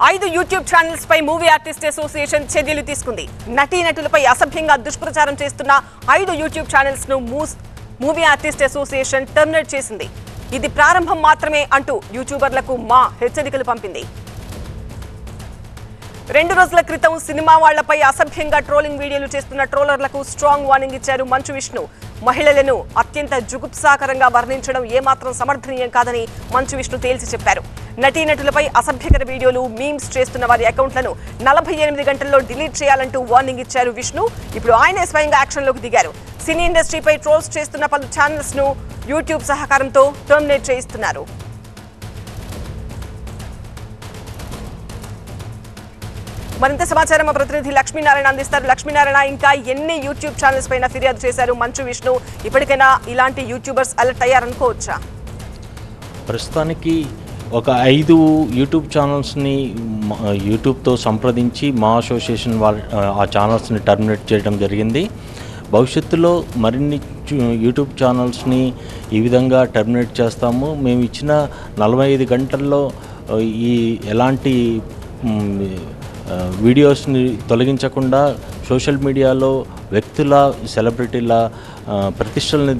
5 YouTube channels పై movie artist association చర్యలు తీసుకుంది. నటీనటులపై అసభ్యంగా దుష్ప్రచారం చేస్తున్న 5 యూట్యూబ్ ఛానల్స్ ను మూవీ ఆర్టిస్ట్ అసోసియేషన్ టర్మినేట్ చేసింది. ఇది ప్రారంభం మాత్రమే అంటూ యూట్యూబర్లకు మా హెచ్చరికలు పంపింది. 2 రోజుల క్రితం సినిమా వాళ్లపై అసభ్యంగా ట్రోలింగ్ వీడియోలు చేస్తున్న ట్రోలర్లకు స్ట్రాంగ్ వార్నింగ్ ఇచ్చారు మంచు విష్ణు. మహిళలను అత్యంత జుగుప్సాకరంగా వర్ణించడం ఏమాత్రం సమర్థనీయం కాదని మంచు విష్ణు తేల్చి చెప్పారు. నటీనటులపై అసభ్యకర వీడియోలు, మీమ్స్ చేస్తున్న వారి అకౌంట్లను 48 గంటల్లో డిలీట్ చేయాలంటూ వార్నింగ్ ఇచ్చారు విష్ణు. ఇప్పుడు ఆయనే స్వయంగా యాక్షన్లోకి దిగారు. సినీ ఇండస్ట్రీపై ట్రోల్స్ చేస్తున్న పలు ఛానల్స్ ను యూట్యూబ్ సహకారంతో టర్మినేట్ చేయిస్తున్నారు. మరింత సమాచారం మా ప్రతినిధి లక్ష్మీనారాయణ అందిస్తారు. లక్ష్మీనారాయణ, ఇంకా ఎన్ని యూట్యూబ్ ఛానల్స్ పైన ఫిర్యాదు చేశారు మంచు విష్ణు? ఇప్పటికైనా ఇలాంటి యూట్యూబర్స్ అలర్ట్ అయ్యారనుకోవచ్చా? ప్రస్తుతానికి ఒక 5 యూట్యూబ్ ఛానల్స్ని యూట్యూబ్తో సంప్రదించి మా అసోసియేషన్ ఆ ఛానల్స్ని టర్మినేట్ చేయడం జరిగింది. భవిష్యత్తులో మరిన్ని యూట్యూబ్ ఛానల్స్ని ఈ విధంగా టర్మినేట్ చేస్తాము. మేము ఇచ్చిన 45 గంటల్లో ఈ ఎలాంటి వీడియోస్ని తొలగించకుండా సోషల్ మీడియాలో వ్యక్తుల, సెలబ్రిటీల ప్రతిష్టల్ని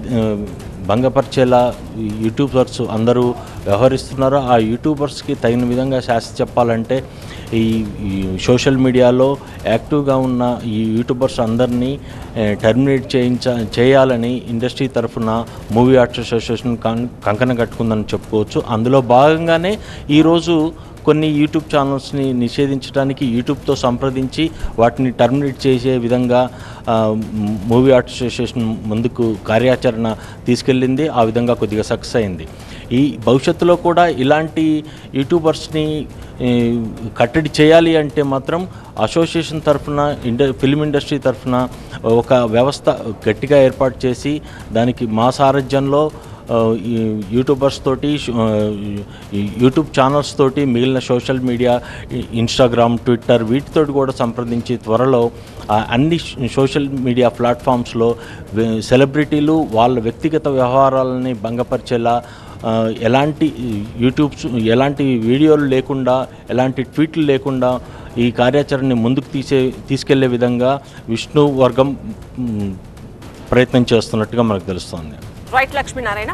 భంగపరిచేలా యూట్యూబర్స్ అందరూ వ్యవహరిస్తున్నారు. ఆ యూట్యూబర్స్కి తగిన విధంగా శాస్తి చెప్పాలంటే ఈ సోషల్ మీడియాలో యాక్టివ్గా ఉన్న ఈ యూట్యూబర్స్ అందరినీ టర్మినేట్ చేయాలని ఇండస్ట్రీ తరఫున మూవీ ఆర్టిస్ట్ అసోసియేషన్ కంకణం కట్టుకుందని చెప్పుకోవచ్చు. అందులో భాగంగానే ఈరోజు కొన్ని యూట్యూబ్ ఛానల్స్ని నిషేధించడానికి యూట్యూబ్తో సంప్రదించి వాటిని టర్మినేట్ చేసే విధంగా మూవీ ఆర్టిస్ట్ అసోసియేషన్ ముందుకు కార్యాచరణ తీసుకెళ్ళింది. ఆ విధంగా కొద్దిగా సక్సెస్ అయింది. ఈ భవిష్యత్తులో కూడా ఇలాంటి యూట్యూబర్స్ని కట్టడి చేయాలి అంటే మాత్రం అసోసియేషన్ తరఫున ఫిల్మ్ ఇండస్ట్రీ తరఫున ఒక వ్యవస్థ గట్టిగా ఏర్పాటు చేసి దానికి మా సారథ్యంలో యూట్యూబర్స్ తోటి, యూట్యూబ్ ఛానల్స్ తోటి, మిగిలిన సోషల్ మీడియా, ఇన్స్టాగ్రామ్, ట్విట్టర్ వీటితోటి కూడా సంప్రదించి త్వరలో అన్ని సోషల్ మీడియా ప్లాట్ఫామ్స్లో సెలబ్రిటీలు వాళ్ళ వ్యక్తిగత వ్యవహారాలని భంగపరిచేలా ఎలాంటి వీడియోలు లేకుండా, ఎలాంటి ట్వీట్లు లేకుండా ఈ కార్యాచరణని ముందుకు తీసుకెళ్లే విధంగా విష్ణు వర్గం ప్రయత్నం చేస్తున్నట్టుగా మనకు తెలుస్తోంది. రైట్ లక్ష్మీనారాయణ.